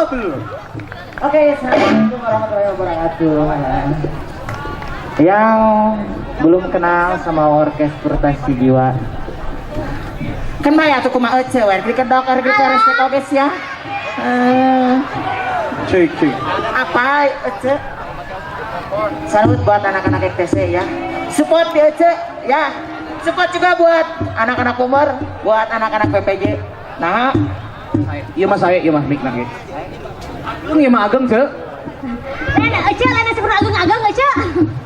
belum. Oke, assalamualaikum warahmatullahi wabarakatuh. Yang belum kenal sama orkestrasi jiwa, kan maya tuh kumaha cewek di kedok harga peres guys ya. Cek. Apa Ece? Salut buat anak-anak ETC ya. Support ya Ece ya. Support juga buat anak-anak umur, buat anak-anak PPJ. Nah, Iya mah saya, iya mah mik lagi. Iya mah ageng cek. Lena Ece, Lena sebenarnya ageng-ageng Ece.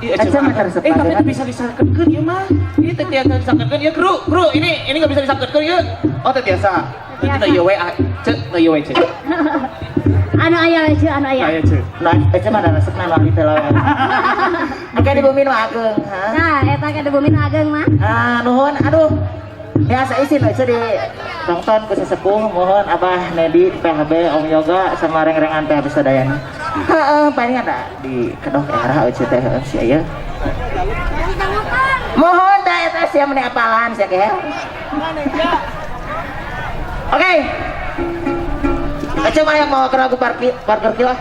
Ece mah tersebut. Tapi itu bisa disangketkeun ieu mah. Ieu teh tiasa disangketkeun ieu kru. Ini enggak bisa disangketkeun ieu. Oh teh tiasa. Itu ieu we cek, ieu we cek. Anu aya Ece, anu aya. Aya cek. Nah, Ece mah resepna mah gitu loh. Oke di bumi mah ageng, ha. Nah, eta ke bumi ageng mah. Nuhun, aduh. Biasa isin Ece di tonton ku sesepuh, mohon Abah Nedi PHB Om Yoga sama reng-rengan PHB Sadayana. Heeh, paling ada di kedok era Ece teh si aya. Mohon da eta sia meni apalan sia ge. Oke. Ece mah yang mau ke lagu Parker Kill.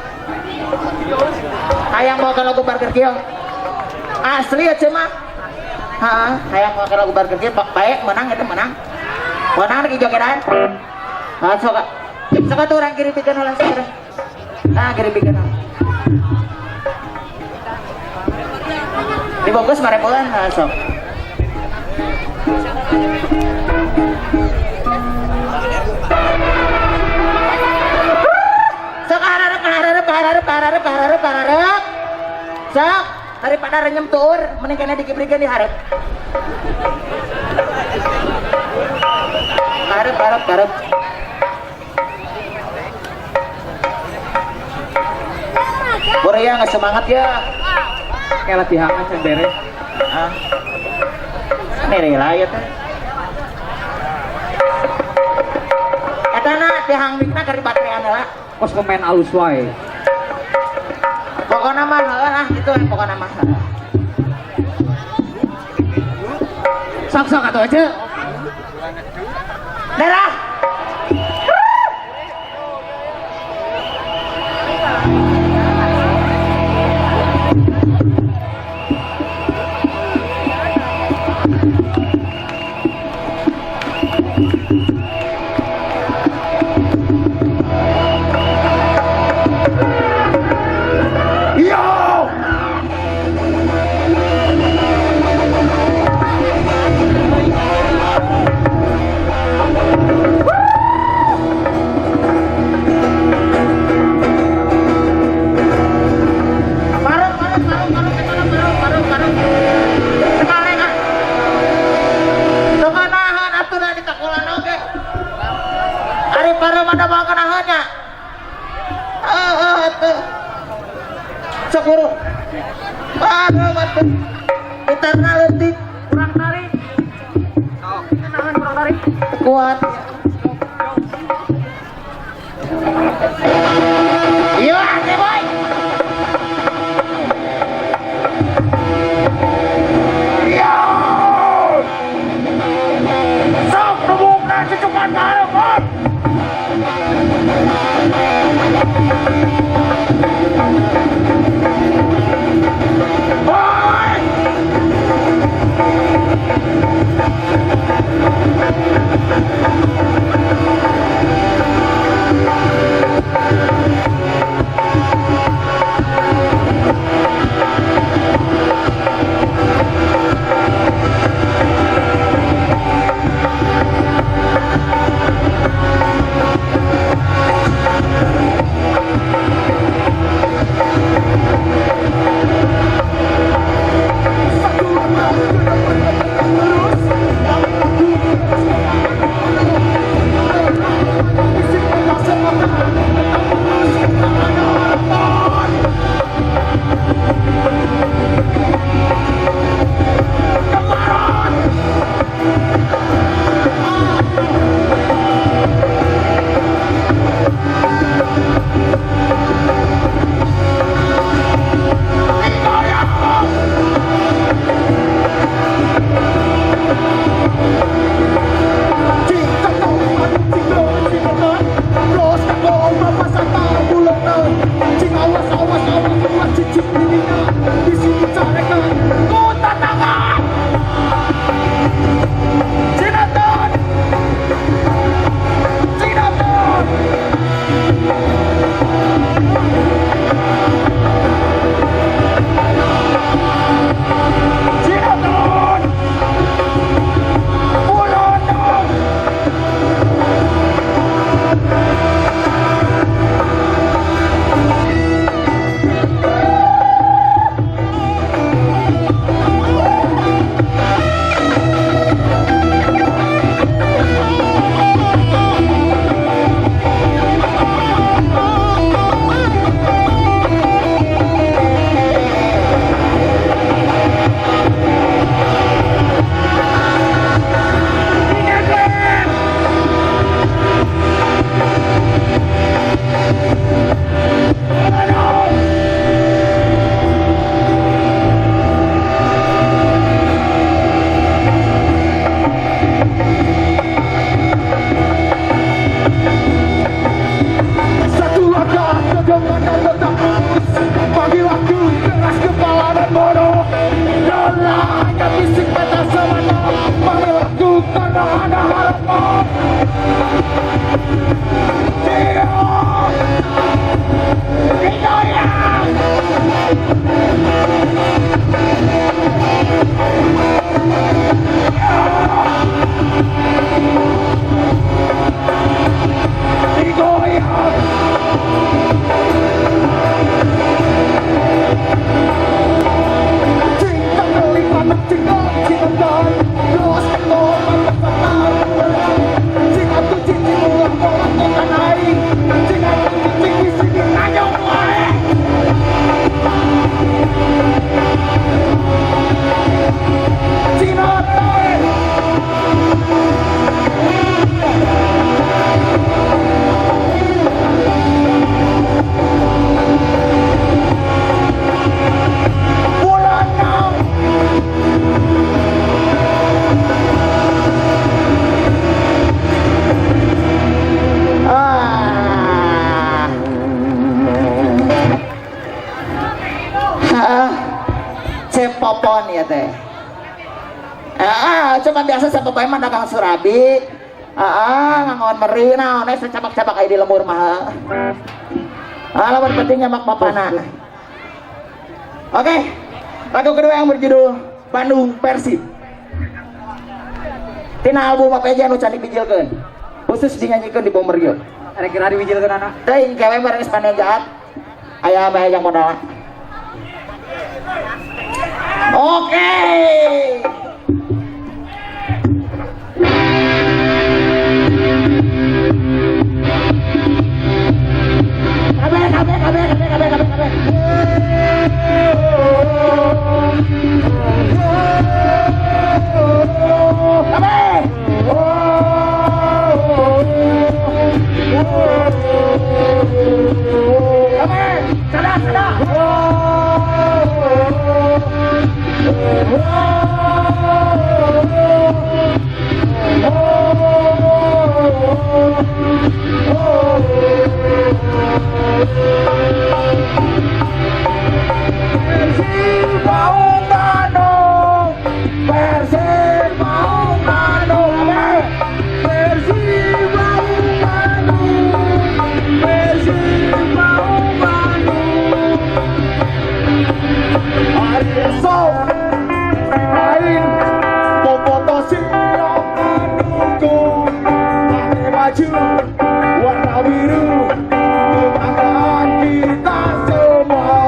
Hayang mau ke lagu Parker Kill. Asli Ece mah. Hayang mau ke lagu Parker Kill, baik menang itu menang. Menang lagi jogetan. Sok tuh orang kiri pikeun heula sekarang. Kiri pikeun. Dibungkus marepulan sok. Sok hararep. Sok daripada renyem tur, mending kena dikibrekeun di hareup. Harap. Borea nggak semangat ya. Kayak latihan can beres. Ini lah ya teh. Etana tihang mikna keur baterean heula. Kos pemain alus wae. Pokona mah lah gitu pokona mah. Sok atuh aja. Darah. Sakuru. Aduh, mati. Gitarna leutik, kurang tarik. Nahan kurang tarik. Kuat. Iya, teh boy. Iya. Sok tebukna cucukan bareng, Bos. Boy! telepon ya teh. Cuma biasa saya pemain mah dagang surabi. Ngangon meri naon secabak-cabak aya di lembur mah. Lamun pentingnya mak bapana. Oke. Lagu kedua yang berjudul Bandung Persib. Tina album apa aja anu can dibijilkeun. Khusus dinyanyikan di Bomberio. Kira-kira diwijilkeun anak. Teuing kewe bareng Spanejaat. Aya mah yang modal. Oke. Kabe. Warna biru kebanggaan kita semua.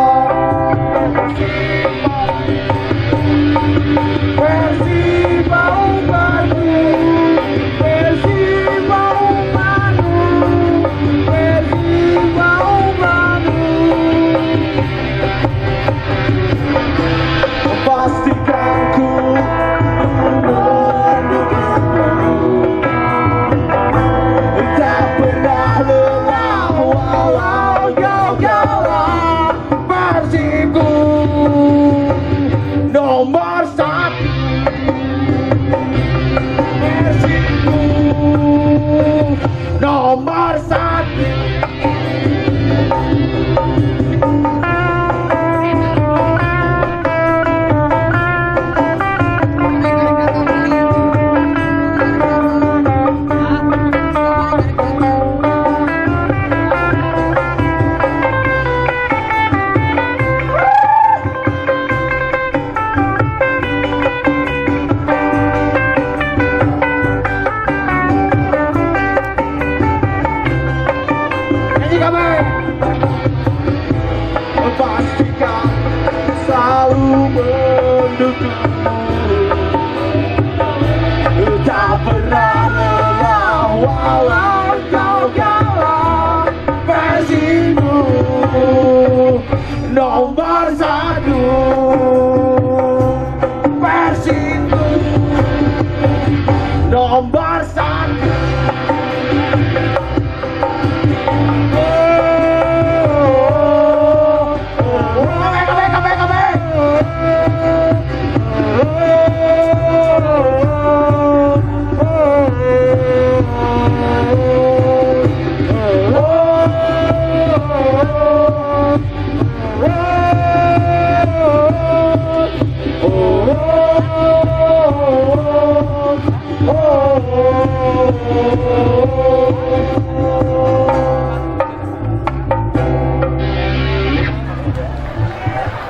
Persib mau Bandung, Persib mau Bandung, Persib mau Bandung. Pastikan ku nomor satu, Persibku nomor satu. Pastikan selalu mendukungmu, tak pernah lelah walau kau kalah. Persibku nomor satu, Persibku nomor satu. Oh